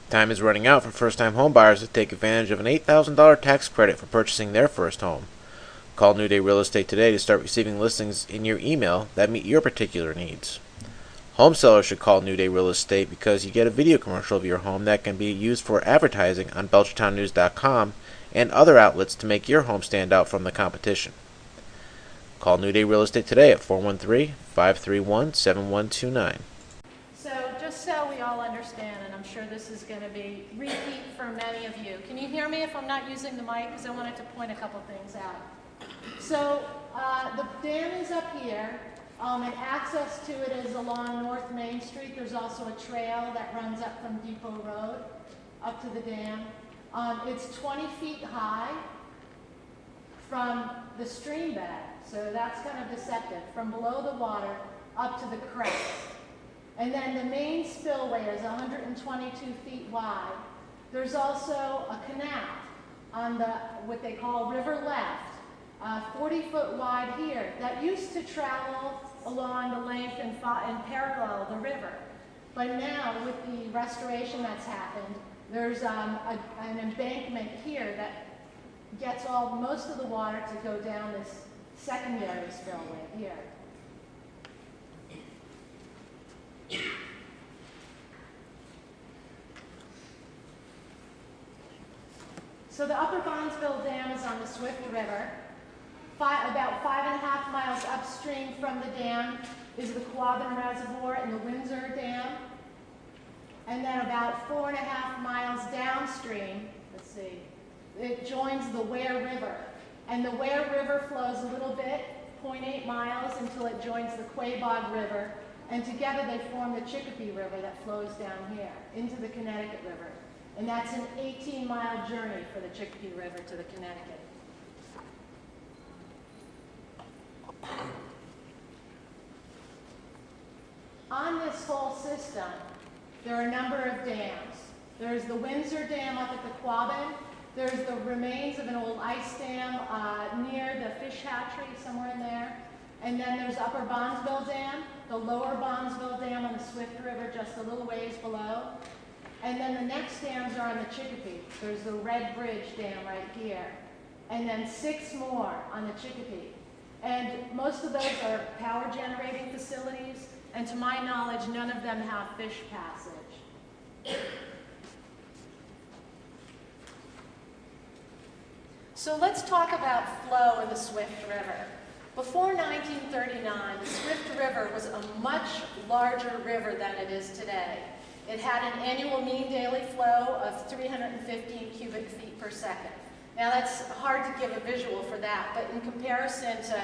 Time is running out for first-time homebuyers to take advantage of an $8,000 tax credit for purchasing their first home. Call New Day Real Estate today to start receiving listings in your email that meet your particular needs. Home sellers should call New Day Real Estate because you get a video commercial of your home that can be used for advertising on BelchertownNews.com and other outlets to make your home stand out from the competition. Call New Day Real Estate today at 413-531-7129. So just so we all understand, and I'm sure this is going to be repeat for many of you. Can you hear me if I'm not using the mic? Because I wanted to point a couple things out. So the dam is up here, and access to it is along North Main Street. There's also a trail that runs up from Depot Road up to the dam. It's 20 feet high from the stream bed, so that's kind of deceptive, from below the water up to the crest. And then the main spillway is 122 feet wide. There's also a canal on the, what they call River Left, 40 foot wide here, that used to travel along the length and parallel the river. But now, with the restoration that's happened, there's an embankment here that gets most of the water to go down this secondary spillway here. So the Upper Bondsville Dam is on the Swift River. About 5.5 miles upstream from the dam is the Quabbin Reservoir and the Windsor Dam. And then about 4.5 miles downstream, let's see, it joins the Ware River. And the Ware River flows a little bit, 0.8 miles, until it joins the Quabog River. And together they form the Chicopee River that flows down here into the Connecticut River. And that's an 18-mile journey for the Chicopee River to the Connecticut. On this whole system, there are a number of dams. There's the Windsor Dam up at the Quabbin. There's the remains of an old ice dam near the fish hatchery, somewhere in there. And then there's Upper Bondsville Dam, the Lower Bondsville Dam on the Swift River, just a little ways below. And then the next dams are on the Chicopee. There's the Red Bridge Dam right here. And then 6 more on the Chicopee. And most of those are power generating facilities. And to my knowledge, none of them have fish passage. So let's talk about flow in the Swift River. Before 1939, the Swift River was a much larger river than it is today. It had an annual mean daily flow of 315 cubic feet per second. Now that's hard to give a visual for that, but in comparison to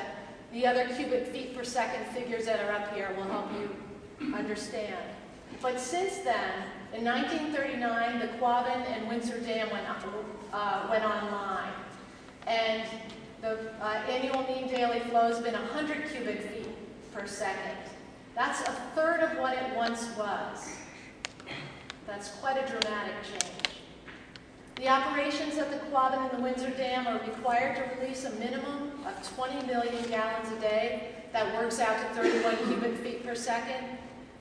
the other cubic feet per second figures that are up here will help you understand. But since then, in 1939, the Quabbin and Windsor Dam went online. And the annual mean daily flow has been 100 cubic feet per second. That's a third of what it once was. That's quite a dramatic change. The operations at the Quabbin and the Windsor Dam are required to release a minimum of 20 million gallons a day. That works out to 31 cubic feet per second.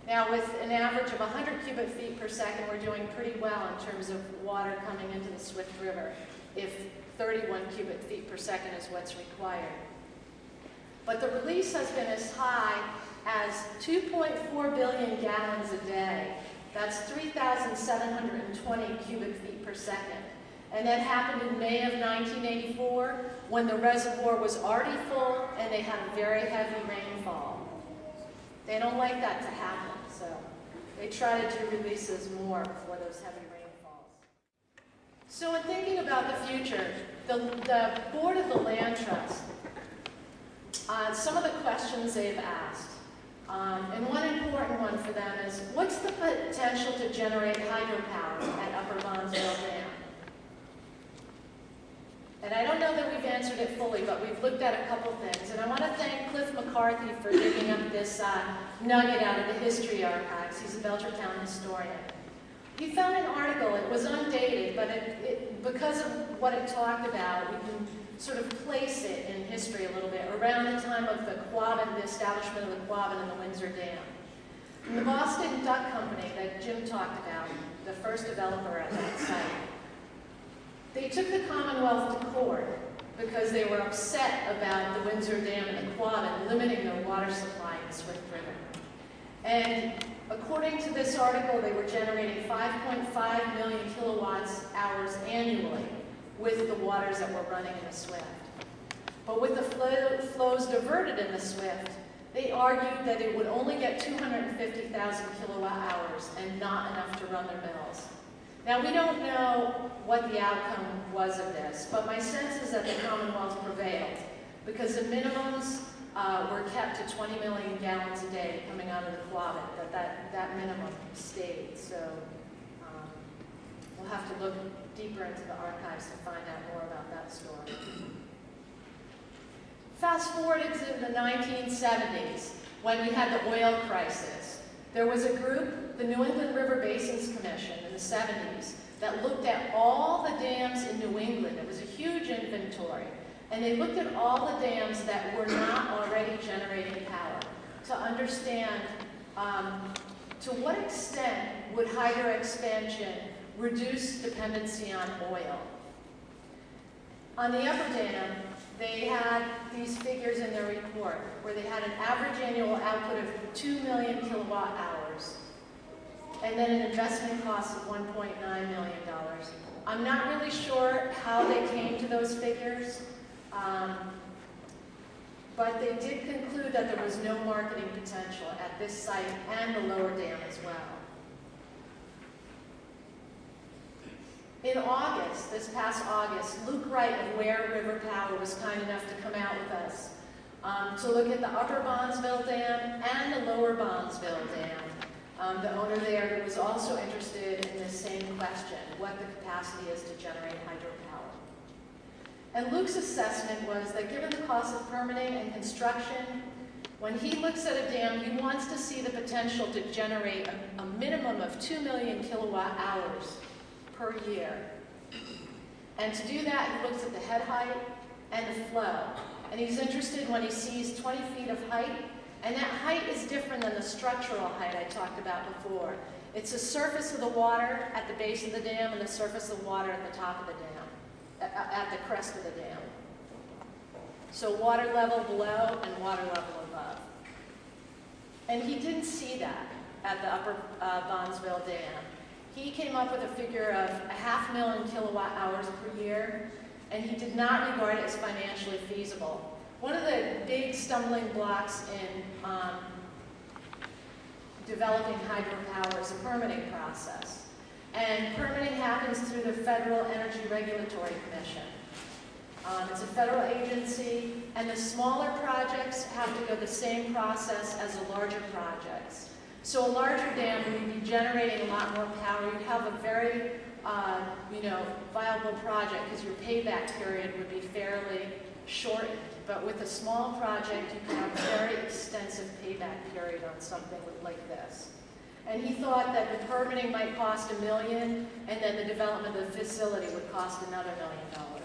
Now, with an average of 100 cubic feet per second, we're doing pretty well in terms of water coming into the Swift River, if 31 cubic feet per second is what's required. But the release has been as high as 2.4 billion gallons a day. That's 3,720 cubic feet per second. And that happened in May of 1984, when the reservoir was already full and they had a very heavy rainfall. They don't like that to happen, so they try to do releases more before those heavy rainfalls. So in thinking about the future, the board of the Land Trust, some of the questions they've asked, and one important one for them is, what's the potential to generate hydropower at Upper Bondsville Dam? And I don't know that we've answered it fully, but we've looked at a couple things. And I want to thank Cliff McCarthy for digging up this nugget out of the history archives. He's a Belchertown historian. He found an article. It was undated, but because of what it talked about, we can sort of place it in history a little bit, around the time of the Quabbin, the establishment of the Quabbin and the Windsor Dam. And the Boston Duck Company that Jim talked about, the first developer at that site. They took the Commonwealth to court because they were upset about the Windsor Dam and the Quabbin limiting their water supply in the Swift River. And according to this article, they were generating 5.5 million kilowatts hours annually with the waters that were running in the Swift. But with the flows diverted in the Swift, they argued that it would only get 250,000 kilowatt hours and not enough to run their mills. Now, we don't know what the outcome was of this, but my sense is that the Commonwealth prevailed because the minimums were kept to 20 million gallons a day coming out of the Quabbin, that minimum stayed. So we'll have to look deeper into the archives to find out more about that story. Fast forward into the 1970s, when we had the oil crisis. There was a group, the New England River Basins Commission in the 70s, that looked at all the dams in New England. It was a huge inventory. And they looked at all the dams that were not already generating power to understand to what extent would hydro expansion reduce dependency on oil. On the Upper Dam, they had these figures in their report where they had an average annual output of 2 million kilowatt hours and then an investment cost of $1.9 million. I'm not really sure how they came to those figures, but they did conclude that there was no marketing potential at this site and the lower dam as well. In August, this past August, Luke Wright of Ware River Power was kind enough to come out with us to look at the Upper Bondsville Dam and the Lower Bondsville Dam. The owner there was also interested in this same question, what the capacity is to generate hydropower. And Luke's assessment was that given the cost of permitting and construction, when he looks at a dam, he wants to see the potential to generate a minimum of 2 million kilowatt hours per year. And to do that, he looks at the head height and the flow. And he's interested when he sees 20 feet of height, and that height is different than the structural height I talked about before. It's the surface of the water at the base of the dam and the surface of the water at the top of the dam, at the crest of the dam. So water level below and water level above. And he didn't see that at the Upper Bondsville Dam. He came up with a figure of 500,000 kilowatt hours per year, and he did not regard it as financially feasible. One of the big stumbling blocks in developing hydropower is the permitting process. And permitting happens through the Federal Energy Regulatory Commission. It's a federal agency, and the smaller projects have to go the same process as the larger projects. So a larger dam would be generating a lot more power. You'd have a very, viable project because your payback period would be fairly shortened. But with a small project, you can have a very extensive payback period on something like this. And he thought that the permitting might cost $1 million, and then the development of the facility would cost another $1 million.